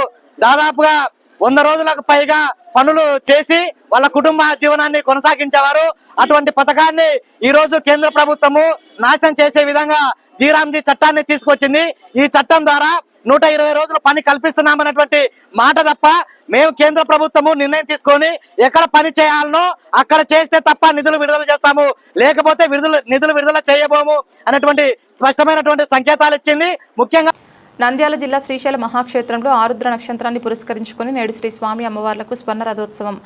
దాదాపుగా 100 రోజులకు పైగా పనులు చేసి వాళ్ళ కుటుంబ జీవనాన్ని కొనసాగించేవారు. అటువంటి పథకాన్ని ఈ రోజు కేంద్ర ప్రభుత్వము నాశనం చేసే విధంగా జీరామ్జీ చట్టాన్ని తీసుకొచ్చింది. ఈ చట్టం ద్వారా 120 రోజులు పని కల్పిస్తున్నామన్నటువంటి మాట తప్ప మేము కేంద్ర ప్రభుత్వము నిర్ణయం తీసుకొని ఎక్కడ పని చేయాలనో అక్కడ చేస్తే తప్ప నిధులు విడుదల చేస్తాము, లేకపోతే నిధులు విడుదల చేయబోము అనేటువంటి స్పష్టమైనటువంటి సంకేతాలు ఇచ్చింది. ముఖ్యంగా నంద్యాల జిల్లా శ్రీశైల మహాక్షేత్రంలో ఆరుద్ర నక్షత్రాన్ని పురస్కరించుకుని నేడు శ్రీ స్వామి అమ్మవార్లకు స్వర్ణ రథోత్సవం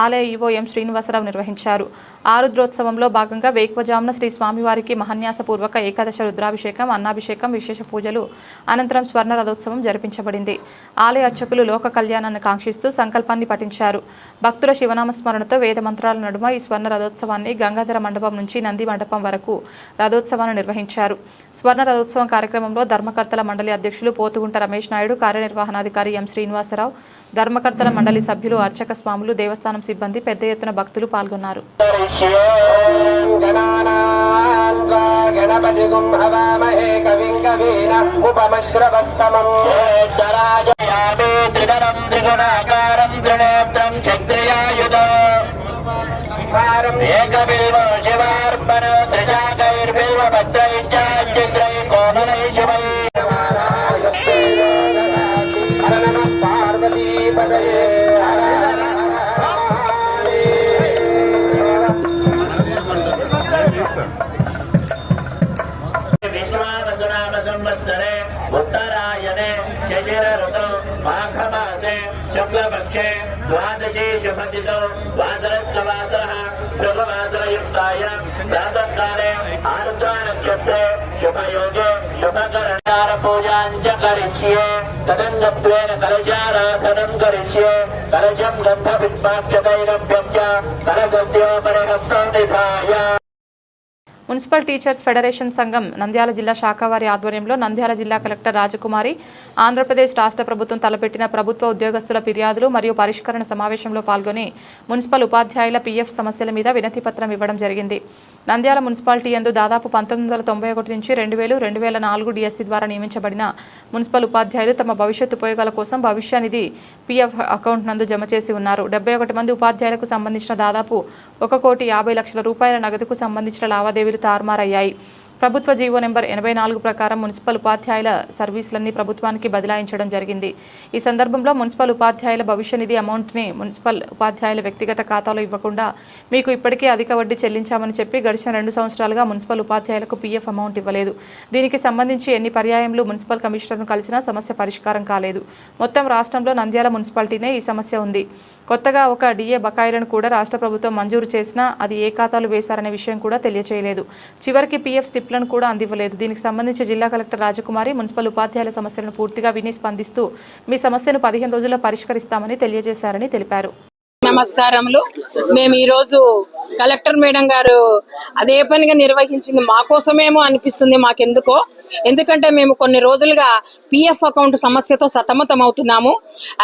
ఆలయ ఈవో ఎం శ్రీనివాసరావు నిర్వహించారు. ఆరుద్రోత్సవంలో భాగంగా వేకువజామున శ్రీ స్వామివారికి మహాన్యాసపూర్వక ఏకాదశ రుద్రాభిషేకం, అన్నాభిషేకం, విశేష పూజలు అనంతరం స్వర్ణ రథోత్సవం జరిపించబడింది. ఆలయ అర్చకులు లోక కళ్యాణాన్ని కాంక్షిస్తూ సంకల్పాన్ని పఠించారు. భక్తుల శివనామస్మరణతో వేద మంత్రాల నడుమ ఈ స్వర్ణ రథోత్సవాన్ని గంగాధర మండపం నుంచి నంది మండపం వరకు రథోత్సవాన్ని నిర్వహించారు. స్వర్ణ రథోత్సవం కార్యక్రమంలో ధర్మకర్తల మండలి అధ్యక్షులు పోతుగుంట రమేష్ నాయుడు, కార్యనిర్వహణాధికారి ఎం శ్రీనివాసరావు, ధర్మకర్తల మండలి సభ్యులు, అర్చక స్వాములు, దేవస్థానం సిబ్బంది, పెద్ద ఎత్తున భక్తులు పాల్గొన్నారు. సంవత్సరే ఉత్తరాయణే శశిర ఋతు మాఘమాసే శుక్లపక్షే ద్వాదశీ శుభతిథౌ వాసరస్వాసరః శుభవాసరయుక్తాయ ప్రాతఃకాలే ఆరుద్రా నక్షత్రే శుభయోగే శుభకరణార పూజాం చ కరిష్యే తదంగత్వేన కలశారాధనం కరిష్యే కలశం గంధపుష్పాక్షతైరభ్యం చ కలశస్యోపరి హస్తం నిధాయ. మున్సిపల్ టీచర్స్ ఫెడరేషన్ సంఘం నంద్యాల జిల్లా శాఖ వారి ఆధ్వర్యంలో నంద్యాల జిల్లా కలెక్టర్ రాజకుమారి ఆంధ్రప్రదేశ్ రాష్ట్ర ప్రభుత్వం తలపెట్టిన ప్రభుత్వ ఉద్యోగస్తుల ఫిర్యాదులు మరియు పరిష్కరణ సమావేశంలో పాల్గొని మున్సిపల్ ఉపాధ్యాయుల పీఎఫ్ సమస్యల మీద వినతి పత్రం ఇవ్వడం జరిగింది. నంద్యాల మున్సిపాలిటీ యందు దాదాపు 1991 నుంచి 2000, 2004 డిఎస్సి ద్వారా నియమించబడిన మున్సిపల్ ఉపాధ్యాయులు తమ భవిష్యత్ ఉపయోగాల కోసం భవిష్య నిధి పీఎఫ్ అకౌంట్ నందు జమ చేసి ఉన్నారు. 71 మంది ఉపాధ్యాయులకు సంబంధించిన దాదాపు 1,50,00,000 రూపాయల నగదుకు సంబంధించిన లావాదేవీలు తారుమారయ్యాయి. ప్రభుత్వ జీవో నెంబర్ 84 ప్రకారం మున్సిపల్ ఉపాధ్యాయుల సర్వీసులన్నీ ప్రభుత్వానికి బదలాయించడం జరిగింది. ఈ సందర్భంలో మున్సిపల్ ఉపాధ్యాయుల భవిష్య నిధి అమౌంట్ని మున్సిపల్ ఉపాధ్యాయుల వ్యక్తిగత ఖాతాలో ఇవ్వకుండా మీకు ఇప్పటికే అధిక వడ్డీ చెల్లించామని చెప్పి గడిచిన 2 సంవత్సరాలుగా మున్సిపల్ ఉపాధ్యాయులకు పీఎఫ్ అమౌంట్ ఇవ్వలేదు. దీనికి సంబంధించి ఎన్ని పర్యాయంలో మున్సిపల్ కమిషనర్ను కలిసినా సమస్య పరిష్కారం కాలేదు. మొత్తం రాష్ట్రంలో నంద్యాల మున్సిపాలిటీనే ఈ సమస్య ఉంది. కొత్తగా ఒక డిఏ బకాయిలను కూడా రాష్ట్ర ప్రభుత్వం మంజూరు చేసినా అది ఏ ఖాతాలు వేశారనే విషయం కూడా తెలియచేయలేదు. చివరికి పీఎఫ్ స్లిప్లను కూడా అందివ్వలేదు. దీనికి సంబంధించి జిల్లా కలెక్టర్ రాజకుమారి మున్సిపల్ ఉపాధ్యాయుల సమస్యలను పూర్తిగా విని స్పందిస్తూ మీ సమస్యను 15 రోజుల్లో పరిష్కరిస్తామని తెలియజేశారని తెలిపారు. నమస్కారములు. మేము ఈరోజు కలెక్టర్ మేడం గారు అదే పనిగా నిర్వహించింది మా కోసమేమో అనిపిస్తుంది మాకెందుకో. ఎందుకంటే మేము కొన్ని రోజులుగా పిఎఫ్ అకౌంట్ సమస్యతో సతమతం అవుతున్నాము.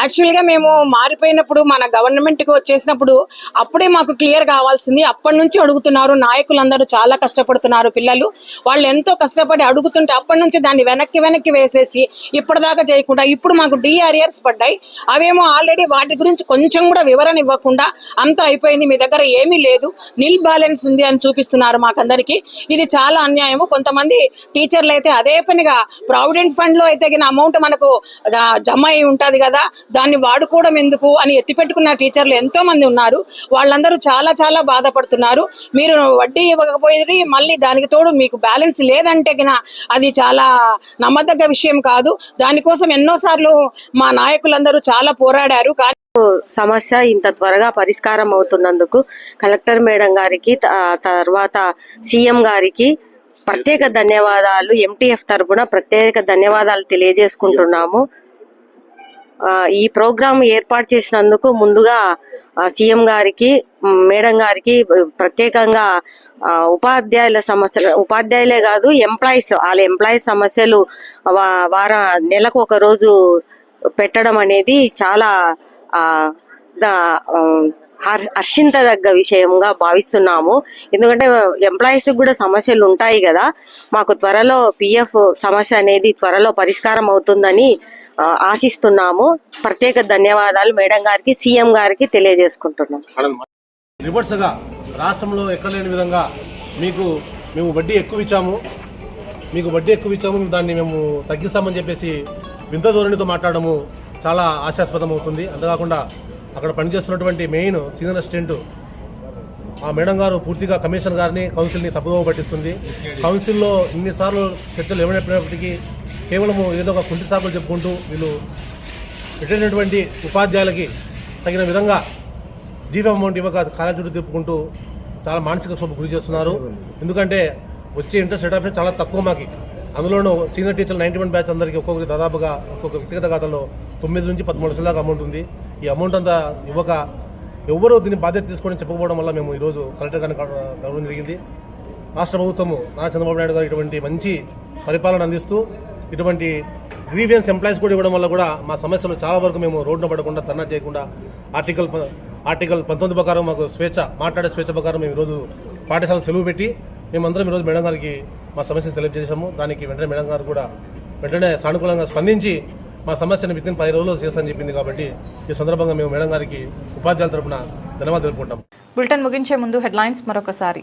యాక్చువల్గా మేము మారిపోయినప్పుడు మన గవర్నమెంట్కి వచ్చేసినప్పుడు అప్పుడే మాకు క్లియర్ కావాల్సింది. అప్పటి నుంచి అడుగుతున్నారు. నాయకులందరూ చాలా కష్టపడుతున్నారు. పిల్లలు వాళ్ళు ఎంతో కష్టపడి అడుగుతుంటే అప్పటి నుంచి దాన్ని వెనక్కి వేసేసి ఇప్పటిదాకా చేయకుండా ఇప్పుడు మాకు డిఆర్ఆర్స్ పడ్డాయి. అవేమో ఆల్రెడీ వాటి గురించి కొంచెం కూడా వివరణ ఇవ్వకుండా అంతా అయిపోయింది, మీ దగ్గర ఏమీ లేదు, నిల్ బ్యాలెన్స్ ఉంది అని చూపిస్తున్నారు మాకందరికి. ఇది చాలా అన్యాయము. కొంతమంది టీచర్లు అయితే అదే పనిగా ప్రావిడెంట్ ఫండ్ లో అయితే అమౌంట్ మనకు జమ అయి ఉంటది కదా, దాన్ని వాడుకోవడం ఎందుకు అని ఎత్తిపెట్టుకున్న టీచర్లు ఎంతో మంది ఉన్నారు. వాళ్ళందరూ చాలా చాలా బాధపడుతున్నారు. మీరు వడ్డీ ఇవ్వకపోయేది మళ్ళీ దానికి తోడు మీకు బ్యాలెన్స్ లేదంటే అది చాలా నమ్మదగ్గ విషయం కాదు. దానికోసం ఎన్నోసార్లు మా నాయకులందరూ చాలా పోరాడారు. కానీ సమస్య ఇంత త్వరగా పరిష్కారం అవుతున్నందుకు కలెక్టర్ మేడం గారికి తర్వాత సీఎం గారికి ప్రత్యేక ధన్యవాదాలు, ఎంటీఎఫ్ తరపున ప్రత్యేక ధన్యవాదాలు తెలియజేసుకుంటున్నాము. ఈ ప్రోగ్రాం ఏర్పాటు చేసినందుకు ముందుగా సీఎం గారికి మేడం గారికి ప్రత్యేకంగా ఉపాధ్యాయుల సమస్యలు, ఉపాధ్యాయులే కాదు ఎంప్లాయీస్, వాళ్ళ ఎంప్లాయీస్ సమస్యలు నెలకు ఒక రోజు పెట్టడం అనేది చాలా హర్షించదగ్గ విషయంగా భావిస్తున్నాము. ఎందుకంటే ఎంప్లాయీస్ కూడా సమస్యలు ఉంటాయి కదా, మాకు త్వరలో పిఎఫ్ సమస్య అనేది త్వరలో పరిష్కారం అవుతుందని ఆశిస్తున్నాము. ప్రత్యేక ధన్యవాదాలు మేడం గారికి, సీఎం గారికి తెలియజేసుకుంటున్నాం. రివర్స్ గా రాష్ట్రంలో ఎక్కడ లేని విధంగా మేము వడ్డీ ఎక్కువ ఇచ్చాము, దాన్ని మేము తగ్గిస్తామని చెప్పేసి వింత ధోరణితో మాట్లాడము చాలా ఆశాస్పదం అవుతుంది. అంతేకాకుండా అక్కడ పనిచేస్తున్నటువంటి మెయిన్ సీనియర్ అసిస్టెంట్ ఆ మేడం గారు పూర్తిగా కమిషనర్ గారిని, కౌన్సిల్ని తప్పుదోవ పట్టిస్తుంది. కౌన్సిల్లో ఇన్నిసార్లు చర్చలు ఏమైనప్పటికీ కేవలం ఏదో ఒక కుంటి సాకులు చెప్పుకుంటూ వీళ్ళు పెట్టినటువంటి ఉపాధ్యాయులకి తగిన విధంగా జీవో అమౌంట్ ఇవ్వక కాలేజ్ చుట్టూ తిప్పుకుంటూ చాలా మానసిక క్షోభకు గురి చేస్తున్నారు. ఎందుకంటే వచ్చే ఇంట్రెస్ట్ రేట్ ఆఫ్ చాలా తక్కువ మాకి. అందులోనూ సీనియర్ టీచర్లు 91 బ్యాచ్ అందరికీ ఒక్కొక్కరి దాదాపుగా ఒక్కొక్క వ్యక్తిగత ఖాతాలో 9 నుంచి 13 లక్షల దాకా అమౌంట్ ఉంది. ఈ అమౌంట్ అంతా ఇవ్వక ఎవరూ దీన్ని బాధ్యత తీసుకొని చెప్పకపోవడం వల్ల మేము ఈరోజు కలెక్టర్ గారిని కలవడం జరిగింది. రాష్ట్ర ప్రభుత్వము నారా చంద్రబాబు నాయుడు గారు ఇటువంటి మంచి పరిపాలన అందిస్తూ ఇటువంటి గ్రీవియన్స్ ఎంప్లాయీస్ కూడా ఇవ్వడం వల్ల కూడా మా సమస్యలు చాలా వరకు మేము రోడ్డున పడకుండా, ధర్నా చేయకుండా ఆర్టికల్ 19 ప్రకారం మాకు మాట్లాడే స్వేచ్ఛ ప్రకారం మేము ఈరోజు పాఠశాల సెలవు పెట్టి మేమందరం ఈరోజు మేడం గారికి మా సమస్యను తెలియజేసాము. దానికి వెంటనే మేడం గారు కూడా సానుకూలంగా స్పందించి మా సమస్యను వితిన్ 10 రోజుల్లో చేస్తానని చెప్పింది. కాబట్టి ఈ సందర్భంగా మేము మేడం గారికి ఉపాధ్యాయుల తరపున ధన్యవాదాలు తెలుపుకుంటాం. బులెటిన్ ముగించే ముందు హెడ్లైన్స్ మరొకసారి.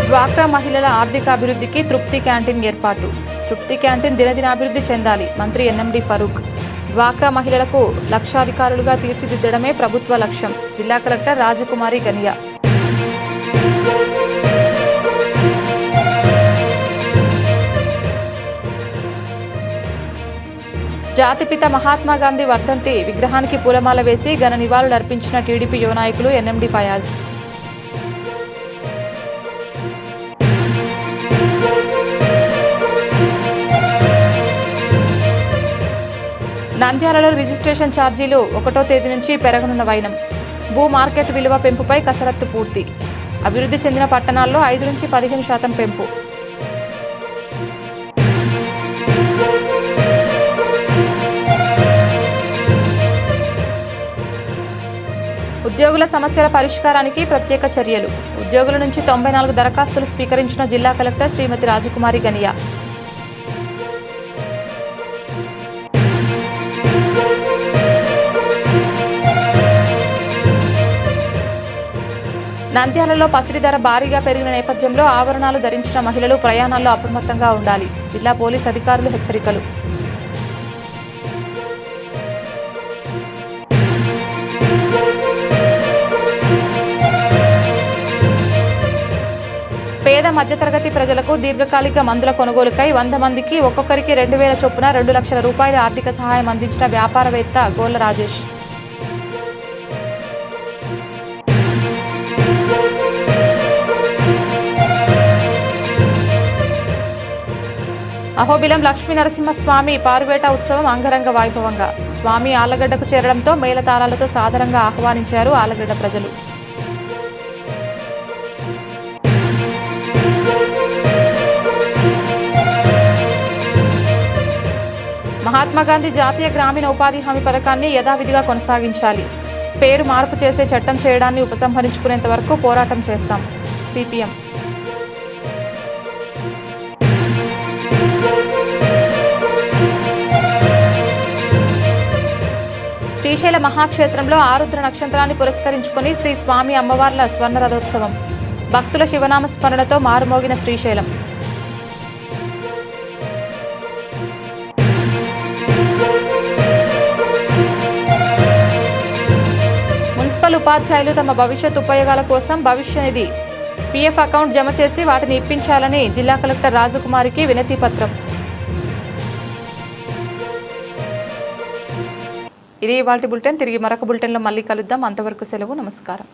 డ్వాక్రా మహిళల ఆర్థిక అభివృద్ధికి తృప్తి క్యాంటీన్ ఏర్పాటు. తృప్తి క్యాంటీన్ దినదినాభివృద్ధి చెందాలి. మంత్రి ఎన్ఎండి ఫరూక్. డ్వాక్రా మహిళలకు లక్షాధికారులుగా తీర్చిదిద్దడమే ప్రభుత్వ లక్ష్యం. జిల్లా కలెక్టర్ రాజకుమారి గనియా. జాతిపిత మహాత్మా గాంధీ వర్ధంతి విగ్రహానికి పూలమాల వేసి ఘన నివాళులు అర్పించిన టీడీపీ యువ నాయకులు ఎన్ఎండి ఫయాజ్. నంద్యాలలో రిజిస్ట్రేషన్ ఛార్జీలు 1వ తేదీ నుంచి పెరగనున్న వైనం. భూ మార్కెట్ విలువ పెంపుపై కసరత్తు పూర్తి. అభివృద్ధి చెందిన పట్టణాల్లో 5 నుంచి 15% పెంపు. ఉద్యోగుల సమస్యల పరిష్కారానికి ప్రత్యేక చర్యలు. ఉద్యోగుల నుంచి 94 దరఖాస్తులు స్వీకరించిన జిల్లా కలెక్టర్ శ్రీమతి రాజకుమారి గనియా. నంద్యాలలో పసిడి ధర భారీగా పెరిగిన నేపథ్యంలో ఆభరణాలు ధరించిన మహిళలు ప్రయాణాల్లో అప్రమత్తంగా ఉండాలి. జిల్లా పోలీస్ అధికారులు హెచ్చరికలు. పేద మధ్యతరగతి ప్రజలకు దీర్ఘకాలిక మందుల కొనుగోలుకై 100 మందికి ఒక్కొక్కరికి 2,000 చొప్పున 2 లక్షల రూపాయల ఆర్థిక సహాయం అందించిన వ్యాపారవేత్త గోళ్ల రాజేష్. అహోబిలం లక్ష్మీ నరసింహస్వామి పారువేట ఉత్సవం అంగరంగ వైభవంగా. స్వామి ఆలగడ్డకు చేరడంతో మేళతాళాలతో సాదరంగా ఆహ్వానించారు ఆలగడ్డ ప్రజలు. మహాత్మాగాంధీ జాతీయ గ్రామీణ ఉపాధి హామీ పథకాన్ని యథావిధిగా కొనసాగించాలి. పేరు మార్పు చేసే చట్టం చేయడాన్ని ఉపసంహరించుకునేంత వరకు పోరాటం చేస్తాం. సిపిఎం. శ్రీశైల మహాక్షేత్రంలో ఆరుద్ర నక్షత్రాన్ని పురస్కరించుకుని శ్రీ స్వామి అమ్మవార్ల స్వర్ణ రథోత్సవం. భక్తుల శివనామ స్మరణతో మారుమోగిన శ్రీశైలం. మున్సిపల్ ఉపాధ్యాయులు తమ భవిష్యత్ ఉపయోగాల కోసం భవిష్య నిధి పిఎఫ్ అకౌంట్ జమ చేసి వాటిని ఇప్పించాలని జిల్లా కలెక్టర్ రాజకుమారికి వినతి పత్రం. ఇది ఇవాల్టి బులెటిన్. తిరిగి మరొక బులెటిన్లో మళ్ళీ కలుద్దాం. అంతవరకు సెలవు. నమస్కారం.